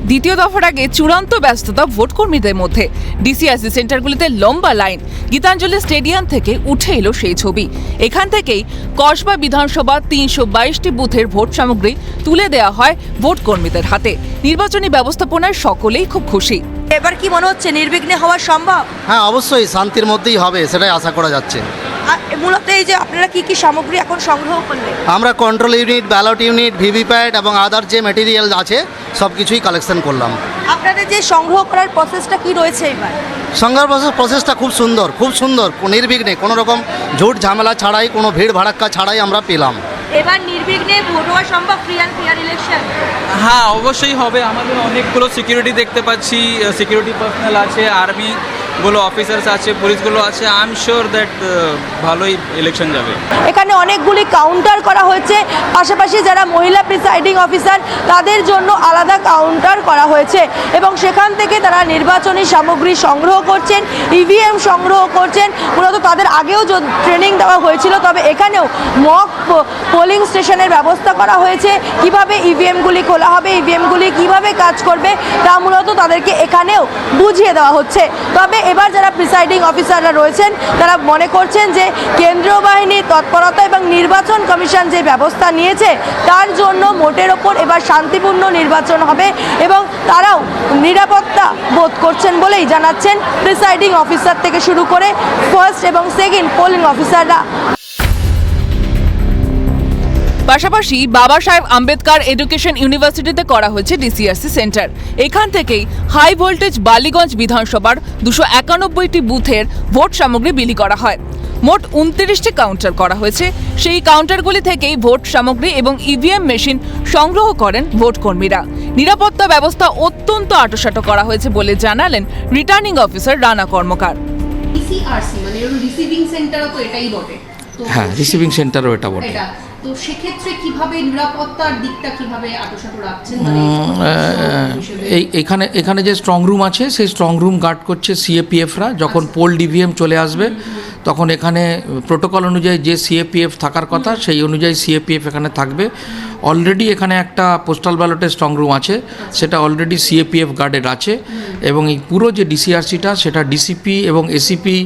দ্বিতীয় দফার আগে চূড়ান্ত ব্যস্ততা ভোটকর্মীদের মধ্যে। ডিসিআরসি সেন্টারগুলিতে লম্বা লাইন। গীতাঞ্জলি স্টেডিয়াম থেকে উঠে এলো সেই ছবি। এখান থেকেই কসবা বিধানসভা ৩২২টি বুথের ভোট সামগ্রী তুলে দেওয়া হয় ভোটকর্মীদের হাতে। নির্বাচনী ব্যবস্থাপনায় সকলেই খুব খুশি। এবার কি মনে হচ্ছে নির্বিঘ্নে হওয়া সম্ভব? হ্যাঁ, অবশ্যই শান্তির মধ্যেই হবে, সেটাই আশা করা যাচ্ছে। মূলত এই যে আপনারা কি কি সামগ্রী এখন সংগ্রহ করলেন? আমরা control unit, ballot unit, VVPAT এবং আদার যে ম্যাটেরিয়াল আছে সব কিছুই কালেকশন করলাম। আপনাদের যে সংগ্রহ করার প্রসেসটা কি রয়েছে এবার? সংগ্রহ প্রসেসটা খুব সুন্দর, নির্বিঘ্নে, কোনো রকম ঝুট ঝামেলা ছাড়াই, কোনো ভিড় ভাড়াক্কা ছাড়াই আমরা পেলাম। এবার নির্বিঘ্নে ভোট হওয়া সম্ভব, ফ্রি অ্যান্ড ফেয়ার ইলেকশন? হ্যাঁ, অবশ্যই হবে। আমাদের অনেকগুলো সিকিউরিটি দেখতে পাচ্ছি, সিকিউরিটি পার্সোনাল আছে, আর্মিগুলো অফিসার্স আছে, পুলিশগুলো আছে। আই এম শিওর দ্যাট ভালোই ইলেকশন যাবে। এখানে অনেকগুলি কাউন্টার করা হয়েছে, পাশাপাশি যারা মহিলা প্রিসাইডিং অফিসার তাদের জন্য আলাদা কাউন্টার করা হয়েছে এবং সেখান থেকে তারা নির্বাচনী সামগ্রী সংগ্রহ করছেন, ইভিএম সংগ্রহ করছেন। মূলত তাদের আগেও ট্রেনিং দেওয়া হয়েছিল, তবে এখানেও মক পোলিং স্টেশনের ব্যবস্থা করা হয়েছে। কিভাবে ইভিএমগুলি খোলা হবে, ইভিএমগুলি কিভাবে কাজ করবে তা মূলত তাদেরকে এখানেও বুঝিয়ে দেওয়া হচ্ছে। তবে এবার যারা প্রিসাইডিং অফিসাররা রয়েছেন তারা মনে করছেন যে কেন্দ্রীয় বাহিনীর তৎপরতা এবং নির্বাচন কমিশন যে ব্যবস্থা নিয়েছে তার জন্য মোটের ওপর এবার শান্তিপূর্ণ নির্বাচন হবে এবং তারাও নিরাপত্তা বোধ করছেন বলেই জানাচ্ছেন প্রিসাইডিং অফিসার থেকে শুরু করে ফার্স্ট এবং সেকেন্ড পোলিং অফিসাররা। পাশাপাশি বাবা সাহেব আম্বেদকর এডুকেশন ইউনিভার্সিটিতে করা হয়েছে ডিসিআরসি সেন্টার। এখান থেকেই হাই ভোল্টেজ বালিগঞ্জ বিধানসভার 291টি বুথের ভোট সামগ্রী বিলি করা হয়। মোট 29টি কাউন্টার করা হয়েছে। সেই কাউন্টারগুলি থেকেই ভোট সামগ্রী এবং ইভিএম মেশিন সংগ্রহ করেন ভোটকর্মীরা। নিরাপত্তা ব্যবস্থা অত্যন্ত আঁটোসাঁটো করা হয়েছে বলে জানালেন রিটার্নিং অফিসার রানা কর্মকার। ডিসিআরসি মানে রিসিভিং সেন্টারও তো এটাই বটে। হ্যাঁ, রিসিভিং সেন্টারও এটা বটে। তো সেক্ষেত্রে কিভাবে নিরাপত্তার দিকটা কিভাবে আঁটোসাঁটো রাখছেন? এখানে যে স্ট্রং রুম আছে সেই স্ট্রং রুম গার্ড করছে সিএপিএফরা। যখন পোল ডিভিএম চলে আসবে তখন এখানে প্রোটোকল অনুযায়ী যে সিএপিএফ থাকার কথা সেই অনুযায়ী সিএপিএফ এখানে থাকবে। অলরেডি এখানে একটা পোস্টাল ব্যালটের স্ট্রং রুম আছে, সেটা অলরেডি সিএপিএফ গার্ডেড আছে এবং এই পুরো যে ডিসিআরসিটা সেটা ডিসিপি এবং এসিপি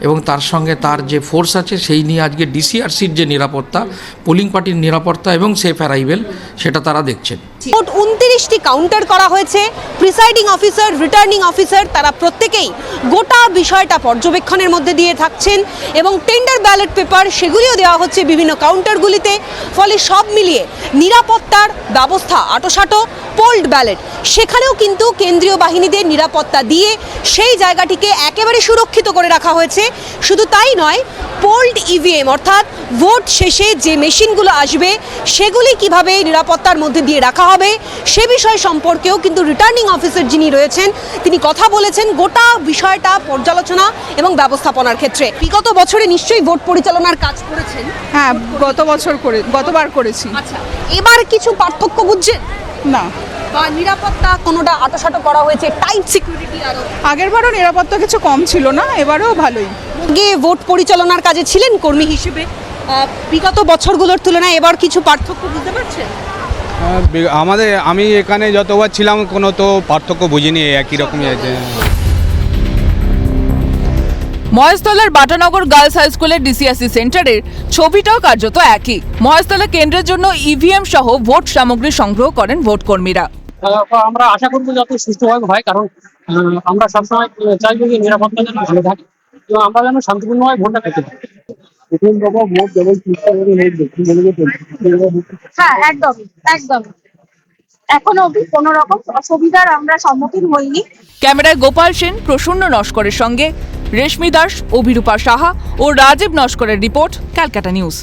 এবং তার সঙ্গে তার যে ফোর্স আছে সেই নিয়ে আজকে ডিসিআরসির যে নিরাপত্তা, পোলিং পার্টির নিরাপত্তা এবং সেফ অ্যারাইভেল সেটা তারা দেখছেন। মোট 29টি কাউন্টার করা হয়েছে। প্রিসাইডিং অফিসার, রিটার্নিং অফিসার তারা প্রত্যেকেই গোটা বিষয়টা পর্যবেক্ষণের মধ্যে দিয়ে থাকছেন এবং টেন্ডার ব্যালট পেপার সেগুলিও দেওয়া হচ্ছে বিভিন্ন কাউন্টারগুলিতে। ফলে সব মিলিয়ে নিরাপত্তার ব্যবস্থা আঁটোসাঁটো। পোল্ড ব্যালট সেখানেও কিন্তু কেন্দ্রীয় বাহিনীদের নিরাপত্তা দিয়ে সেই জায়গাটিকে একেবারে সুরক্ষিত করে রাখা হয়েছে। শুধু তাই নয়, পোল্ড ইভিএম অর্থাৎ ভোট শেষে যে মেশিনগুলো আসবে সেগুলি কিভাবে নিরাপত্তার মধ্যে দিয়ে রাখা হবে সে বিষয় সম্পর্কেও কিন্তু রিটার্নিং অফিসার যিনি রয়েছেন তিনি কথা বলেছেন গোটা বিষয়টা পর্যালোচনা এবং ব্যবস্থাপনার ক্ষেত্রে। বিগত বছরে নিশ্চয়ই ভোট পরিচালনার কাজ করেছেন। হ্যাঁ, গতবার করেছি। আচ্ছা, এবার কিছু পার্থক্য বুঝছেন? না, বা নিরাপত্তা কোনোটা আঁটোসাঁটো করা হয়েছে, টাইট সিকিউরিটি আরও? আগেরবারও নিরাপত্তা কিছু কম ছিল না, এবারেও ভালোই। আগে ভোট পরিচালনার কাজে ছিলেন কর্মী হিসেবে, বিগত বছরগুলোর তুলনায় এবার কিছু পার্থক্য বুঝতে পারছেন? আমি এখানে যতবার ছিলাম কোনো তো পার্থক্য বুঝিনি, একই রকমই আছে। মহেশতলার বাটানগর গার্লস হাই স্কুলের ডিসিআরসি সেন্টারের ছবিটাও কার্যত একই। মহেশতলা কেন্দ্রের জন্য ইভিএম সহ ভোট সামগ্রী সংগ্রহ করেন ভোটকর্মীরা। আমরা আশা করবো যত সুষ্ঠুভাবে হয়, কারণ আমরা সবসময় চাইবো যে নিরাপত্তা যেন ভালো থাকে এবং আমরা যেন শান্তিপূর্ণভাবে ভোটটা পেতে পারি। হ্যাঁ, একদম একদম এখনো অবধি কোনো রকম অসুবিধার আমরা সম্মুখীন হইনি। ক্যামেরায় গোপাল সেন, প্রসন্ন নস্করের সঙ্গে রেশমি দাস, অভিরূপা সাহা ও রাজীব নস্করের রিপোর্ট, ক্যালকাটা নিউজ।